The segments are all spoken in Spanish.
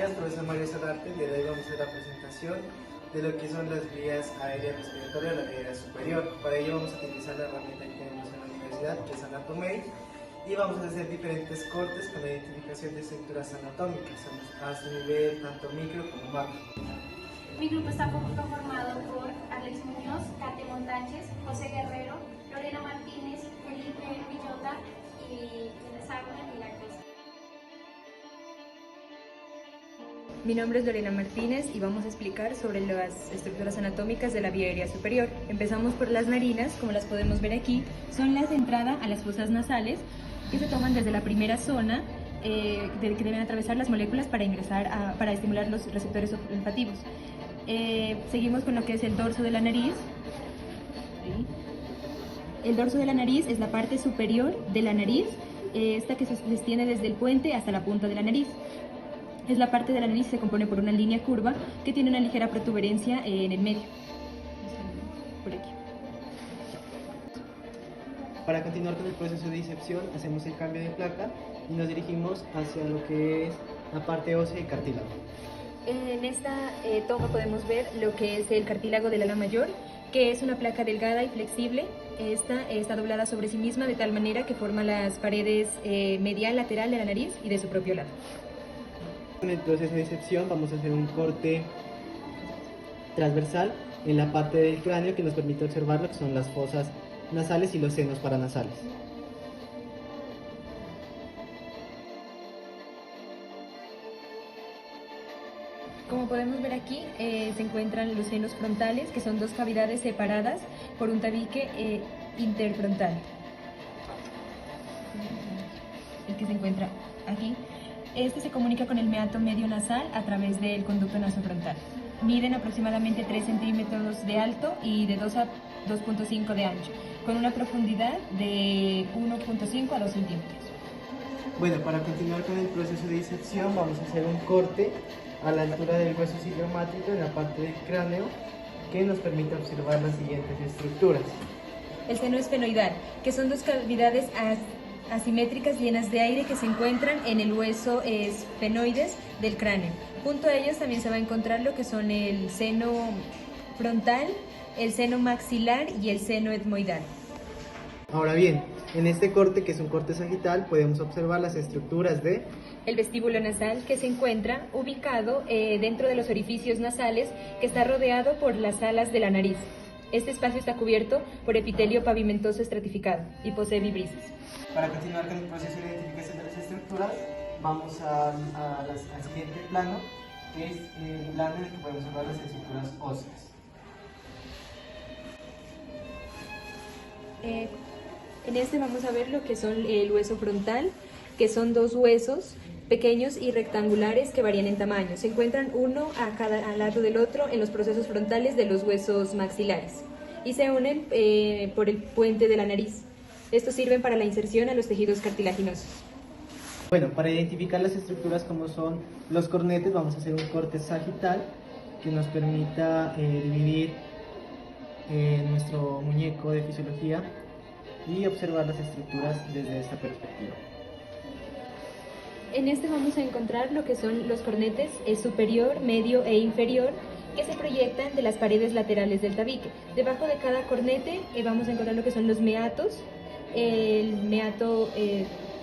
días, profesor Mario Solarte. El día de hoy vamos a hacer la presentación de lo que son las vías aéreas respiratorias, la vía aérea superior. Para ello vamos a utilizar la herramienta que tenemos en la universidad, que es Anatomate, y vamos a hacer diferentes cortes con la identificación de estructuras anatómicas a su nivel tanto micro como macro. Mi grupo está conformado por Alex Muñoz, Kate Montaches, José Guerrero, Lorena Martínez, Felipe Villota y quienes hablan Milagros. Mi nombre es Lorena Martínez y vamos a explicar sobre las estructuras anatómicas de la vía aérea superior. Empezamos por las narinas, como las podemos ver aquí, son las de entrada a las fosas nasales que se toman desde la primera zona que deben atravesar las moléculas para para estimular los receptores olfativos. Seguimos con lo que es el dorso de la nariz. El dorso de la nariz es la parte superior de la nariz, esta que se extiende desde el puente hasta la punta de la nariz. Es la parte de la nariz que se compone por una línea curva que tiene una ligera protuberancia en el medio. Por aquí. Para continuar con el proceso de disección, hacemos el cambio de placa y nos dirigimos hacia lo que es la parte ósea y cartílago. En esta toma podemos ver lo que es el cartílago del ala mayor, que es una placa delgada y flexible. Esta está doblada sobre sí misma de tal manera que forma las paredes medial, lateral de la nariz y de su propio lado. En el proceso de disección vamos a hacer un corte transversal en la parte del cráneo que nos permite observar lo que son las fosas nasales y los senos paranasales. Como podemos ver aquí, se encuentran los senos frontales, que son dos cavidades separadas por un tabique interfrontal, el que se encuentra aquí. Este se comunica con el meato medio nasal a través del conducto nasofrontal. Miden aproximadamente 3 centímetros de alto y de 2 a 2.5 de ancho, con una profundidad de 1.5 a 2 centímetros. Bueno, para continuar con el proceso de disección vamos a hacer un corte a la altura del hueso ciliomátrico en la parte del cráneo que nos permite observar las siguientes estructuras. El seno esfenoidal, que son dos cavidades asimétricas llenas de aire que se encuentran en el hueso esfenoides del cráneo. Junto a ellas también se va a encontrar lo que son el seno frontal, el seno maxilar y el seno etmoidal. Ahora bien, en este corte, que es un corte sagital, podemos observar las estructuras de El vestíbulo nasal, que se encuentra ubicado dentro de los orificios nasales, que está rodeado por las alas de la nariz. Este espacio está cubierto por epitelio pavimentoso estratificado y posee vibrisas. Para continuar con el proceso de identificación de las estructuras, vamos al siguiente plano, que es el plano en el que podemos observar las estructuras óseas. En este vamos a ver lo que son el hueso frontal, que son dos huesos pequeños y rectangulares que varían en tamaño. Se encuentran uno al lado del otro en los procesos frontales de los huesos maxilares y se unen por el puente de la nariz. Estos sirven para la inserción a los tejidos cartilaginosos. Bueno, para identificar las estructuras como son los cornetes, vamos a hacer un corte sagital que nos permita dividir nuestro muñeco de fisiología y observar las estructuras desde esta perspectiva. En este vamos a encontrar lo que son los cornetes superior, medio e inferior, que se proyectan de las paredes laterales del tabique. Debajo de cada cornete vamos a encontrar lo que son los meatos, el meato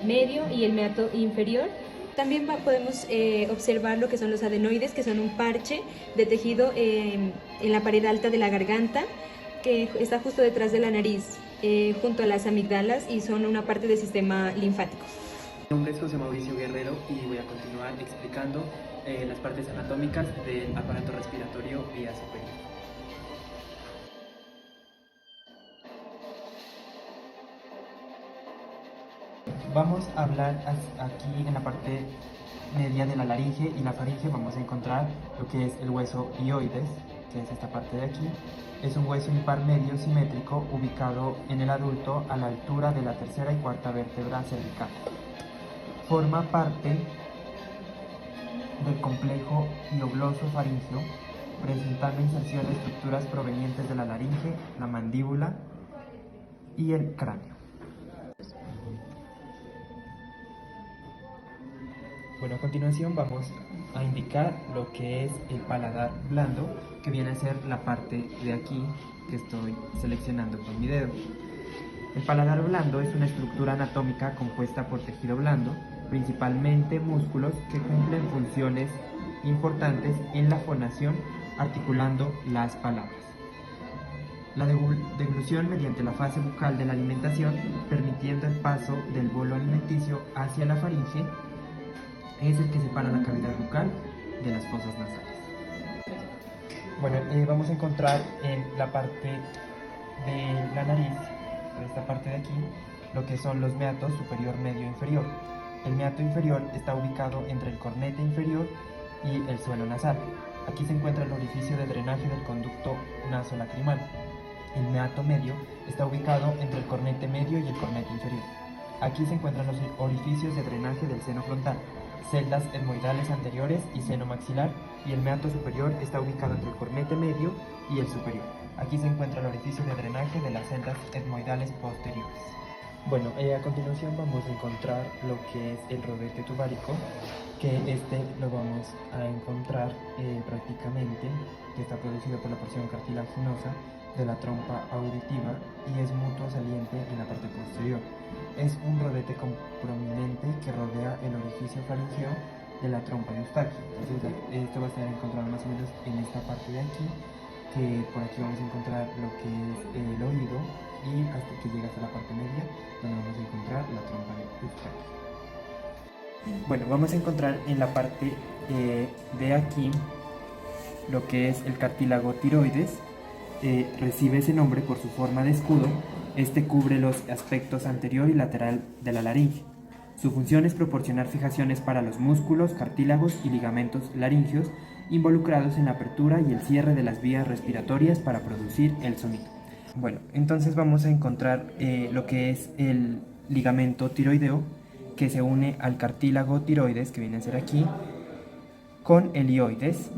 medio y el meato inferior. También podemos observar lo que son los adenoides, que son un parche de tejido en la pared alta de la garganta, que está justo detrás de la nariz, junto a las amigdalas, y son una parte del sistema linfático. Mi nombre es José Mauricio Guerrero y voy a continuar explicando las partes anatómicas del aparato respiratorio vía superior. Vamos a hablar aquí en la parte media de la laringe y la faringe. Vamos a encontrar lo que es el hueso hioides, que es esta parte de aquí. Es un hueso impar medio simétrico ubicado en el adulto a la altura de la tercera y cuarta vértebra cervical. Forma parte del complejo hiogloso-faríngeo, presentando inserción de estructuras provenientes de la laringe, la mandíbula y el cráneo. Bueno, a continuación vamos a indicar lo que es el paladar blando, que viene a ser la parte de aquí que estoy seleccionando con mi dedo. El paladar blando es una estructura anatómica compuesta por tejido blando, principalmente músculos que cumplen funciones importantes en la fonación, articulando las palabras. La deglución mediante la fase bucal de la alimentación, permitiendo el paso del bolo alimenticio hacia la faringe, es el que separa la cavidad bucal de las fosas nasales. Bueno, vamos a encontrar en la parte de la nariz, en esta parte de aquí, lo que son los meatos superior, medio e inferior. El meato inferior está ubicado entre el cornete inferior y el suelo nasal. Aquí se encuentra el orificio de drenaje del conducto nasolacrimal. El meato medio está ubicado entre el cornete medio y el cornete inferior. Aquí se encuentran los orificios de drenaje del seno frontal, celdas etmoidales anteriores y seno maxilar, y el meato superior está ubicado entre el cornete medio y el superior. Aquí se encuentra el orificio de drenaje de las celdas etmoidales posteriores. Bueno, a continuación vamos a encontrar lo que es el rodete tubárico, que lo vamos a encontrar prácticamente, que está producido por la porción cartilaginosa de la trompa auditiva y es mutuo saliente en la parte posterior. Es un rodete prominente que rodea el orificio faríngeo de la trompa de Eustaquio. Entonces, esto va a estar encontrado más o menos en esta parte de aquí, que por aquí vamos a encontrar lo que es el oído y hasta que llega hasta la parte media, donde vamos a encontrar la trompa de Eustaquio. Bueno, vamos a encontrar en la parte de aquí lo que es el cartílago tiroides. Recibe ese nombre por su forma de escudo. Este cubre los aspectos anterior y lateral de la laringe. Su función es proporcionar fijaciones para los músculos, cartílagos y ligamentos laringeos involucrados en la apertura y el cierre de las vías respiratorias para producir el sonido. Bueno, entonces vamos a encontrar lo que es el ligamento tiroideo, que se une al cartílago tiroides, que viene a ser aquí, con el hioides,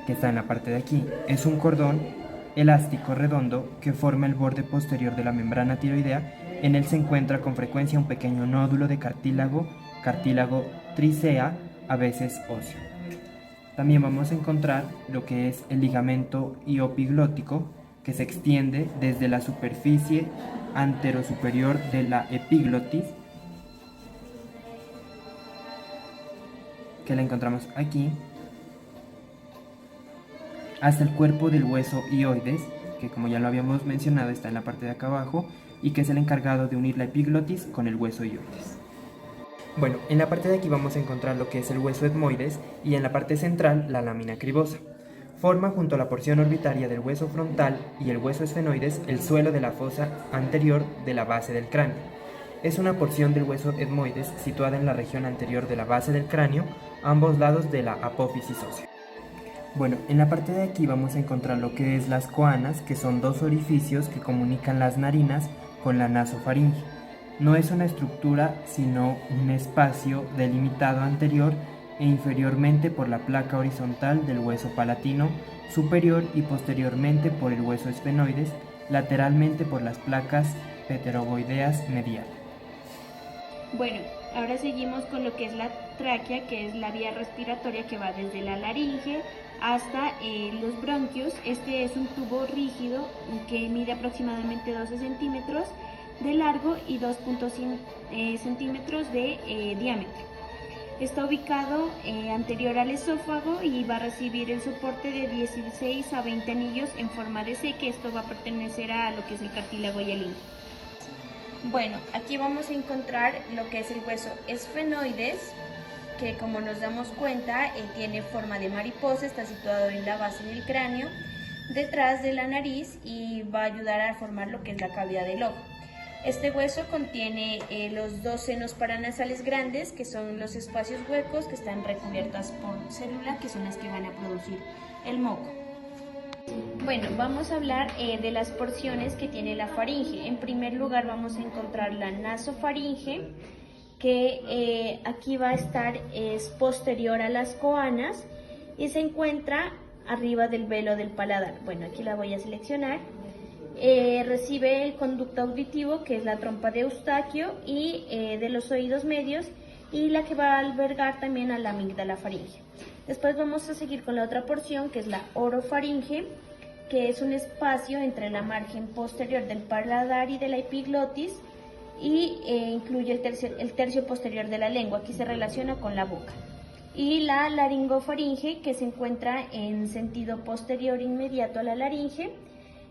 que está en la parte de aquí. Es un cordón elástico redondo que forma el borde posterior de la membrana tiroidea. En él se encuentra con frecuencia un pequeño nódulo de cartílago tricea, a veces óseo. También vamos a encontrar lo que es el ligamento hiopiglótico, que se extiende desde la superficie anterosuperior de la epiglotis, que la encontramos aquí, hasta el cuerpo del hueso hioides, que como ya lo habíamos mencionado está en la parte de acá abajo y que es el encargado de unir la epiglotis con el hueso hioides. Bueno, en la parte de aquí vamos a encontrar lo que es el hueso etmoides y en la parte central la lámina cribosa. Forma junto a la porción orbitaria del hueso frontal y el hueso esfenoides el suelo de la fosa anterior de la base del cráneo. Es una porción del hueso etmoides situada en la región anterior de la base del cráneo, a ambos lados de la apófisis ósea. Bueno, en la parte de aquí vamos a encontrar lo que es las coanas, que son dos orificios que comunican las narinas con la nasofaringe. No es una estructura, sino un espacio delimitado anterior e inferiormente por la placa horizontal del hueso palatino superior y posteriormente por el hueso esfenoides, lateralmente por las placas pterygoideas medial. Bueno, ahora seguimos con lo que es la tráquea, que es la vía respiratoria que va desde la laringe hasta los bronquios. Este es un tubo rígido que mide aproximadamente 12 centímetros de largo y 2.5 centímetros de diámetro. Está ubicado anterior al esófago y va a recibir el soporte de 16 a 20 anillos en forma de C, que esto va a pertenecer a lo que es el cartílago hialino. Bueno, aquí vamos a encontrar lo que es el hueso esfenoides, que como nos damos cuenta tiene forma de mariposa, está situado en la base del cráneo, detrás de la nariz, y va a ayudar a formar lo que es la cavidad del ojo. Este hueso contiene los dos senos paranasales grandes, que son los espacios huecos que están recubiertas por células, que son las que van a producir el moco. Bueno, vamos a hablar de las porciones que tiene la faringe. En primer lugar vamos a encontrar la nasofaringe, que aquí va a estar, es posterior a las coanas y se encuentra arriba del velo del paladar. Bueno, aquí la voy a seleccionar. Recibe el conducto auditivo, que es la trompa de Eustaquio, y de los oídos medios, y la que va a albergar también a la amígdala faríngea. Después vamos a seguir con la otra porción, que es la orofaringe, que es un espacio entre la margen posterior del paladar y de la epiglotis, y incluye el tercio posterior de la lengua. Aquí se relaciona con la boca. Y la laringofaringe, que se encuentra en sentido posterior inmediato a la laringe,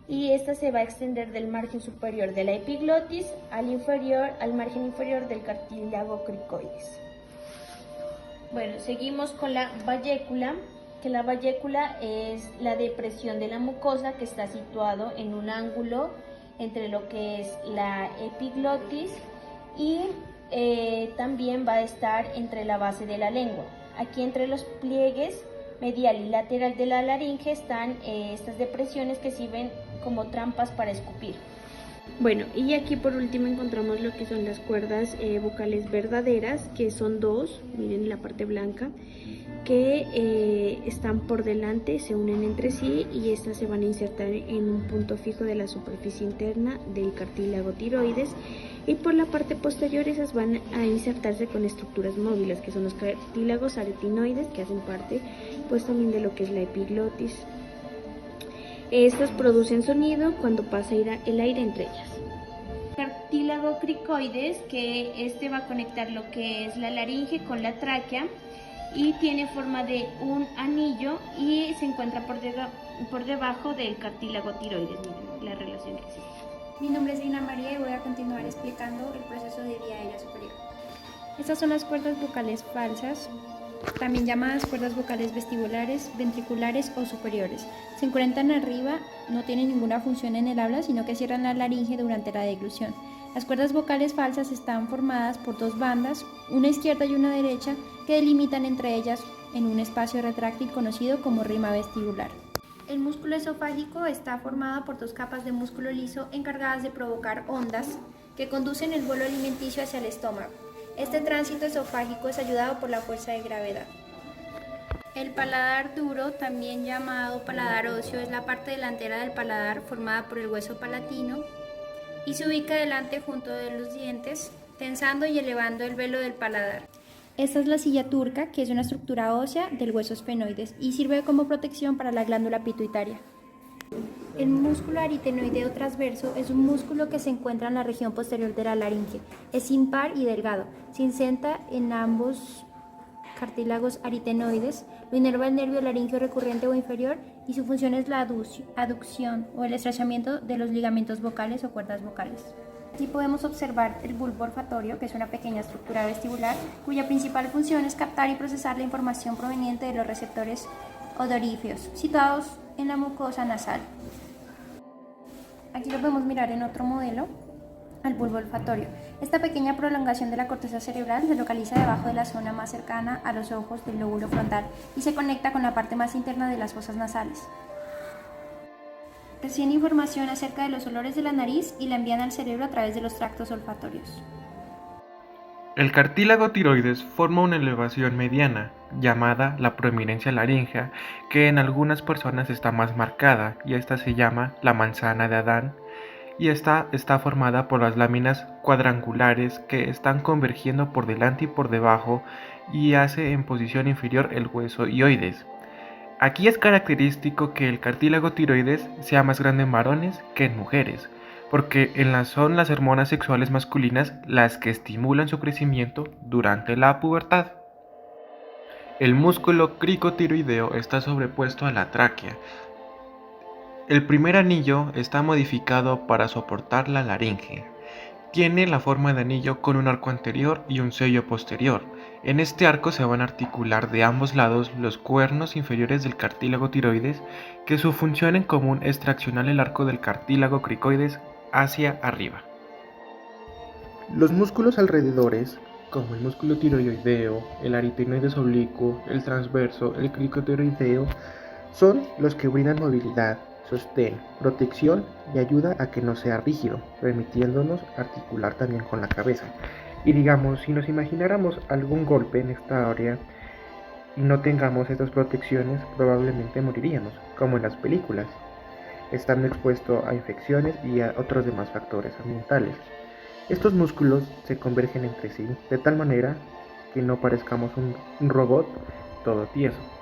y esta se va a extender del margen superior de la epiglotis al margen inferior del cartílago cricoides. Bueno, seguimos con la vallécula, que la vallécula es la depresión de la mucosa que está situado en un ángulo entre lo que es la epiglotis y también va a estar entre la base de la lengua. Aquí entre los pliegues medial y lateral de la laringe están estas depresiones que sirven como trampas para escupir. Bueno, y aquí por último encontramos lo que son las cuerdas vocales verdaderas, que son dos, miren la parte blanca, que están por delante, se unen entre sí y estas se van a insertar en un punto fijo de la superficie interna del cartílago tiroides, y por la parte posterior esas van a insertarse con estructuras móviles, que son los cartílagos aretinoides, que hacen parte pues también de lo que es la epiglotis. Estos producen sonido cuando pasa el aire entre ellas. Cartílago cricoides, que este va a conectar lo que es la laringe con la tráquea y tiene forma de un anillo y se encuentra por debajo del cartílago tiroides. Miren la relación que existe. Mi nombre es Dina María y voy a continuar explicando el proceso de vía aérea superior. Estas son las cuerdas vocales falsas, también llamadas cuerdas vocales vestibulares, ventriculares o superiores. Se encuentran arriba, no tienen ninguna función en el habla, sino que cierran la laringe durante la deglución. Las cuerdas vocales falsas están formadas por dos bandas, una izquierda y una derecha, que delimitan entre ellas en un espacio retráctil conocido como rima vestibular. El músculo esofágico está formado por dos capas de músculo liso encargadas de provocar ondas que conducen el bolo alimenticio hacia el estómago. Este tránsito esofágico es ayudado por la fuerza de gravedad. El paladar duro, también llamado paladar óseo, es la parte delantera del paladar formada por el hueso palatino y se ubica delante junto de los dientes, tensando y elevando el velo del paladar. Esta es la silla turca, que es una estructura ósea del hueso esfenoides y sirve como protección para la glándula pituitaria. El músculo aritenoideo transverso es un músculo que se encuentra en la región posterior de la laringe. Es impar y delgado. Se inserta en ambos cartílagos aritenoides. Lo inerva el nervio laringeo recurrente o inferior y su función es la aducción o el estrechamiento de los ligamentos vocales o cuerdas vocales. Aquí podemos observar el bulbo olfatorio, que es una pequeña estructura vestibular cuya principal función es captar y procesar la información proveniente de los receptores odoríferos situados en la mucosa nasal. Aquí lo podemos mirar en otro modelo, al bulbo olfatorio. Esta pequeña prolongación de la corteza cerebral se localiza debajo de la zona más cercana a los ojos del lóbulo frontal y se conecta con la parte más interna de las fosas nasales. Reciben información acerca de los olores de la nariz y la envían al cerebro a través de los tractos olfatorios. El cartílago tiroides forma una elevación mediana, llamada la proeminencia laríngea, que en algunas personas está más marcada, y esta se llama la manzana de Adán, y esta está formada por las láminas cuadrangulares que están convergiendo por delante y por debajo, y hace en posición inferior el hueso hioides. Aquí es característico que el cartílago tiroides sea más grande en varones que en mujeres, porque son las hormonas sexuales masculinas las que estimulan su crecimiento durante la pubertad. El músculo cricotiroideo está sobrepuesto a la tráquea. El primer anillo está modificado para soportar la laringe. Tiene la forma de anillo con un arco anterior y un sello posterior. En este arco se van a articular de ambos lados los cuernos inferiores del cartílago tiroides, que su función en común es traccionar el arco del cartílago cricoides hacia arriba. Los músculos alrededores, como el músculo tiroideo, el aritenoides oblicuo, el transverso, el cricotiroideo, son los que brindan movilidad, sostén, protección y ayuda a que no sea rígido, permitiéndonos articular también con la cabeza. Y digamos, si nos imagináramos algún golpe en esta área y no tengamos estas protecciones, probablemente moriríamos, como en las películas, estando expuesto a infecciones y a otros demás factores ambientales. Estos músculos se convergen entre sí de tal manera que no parezcamos un robot todo tieso.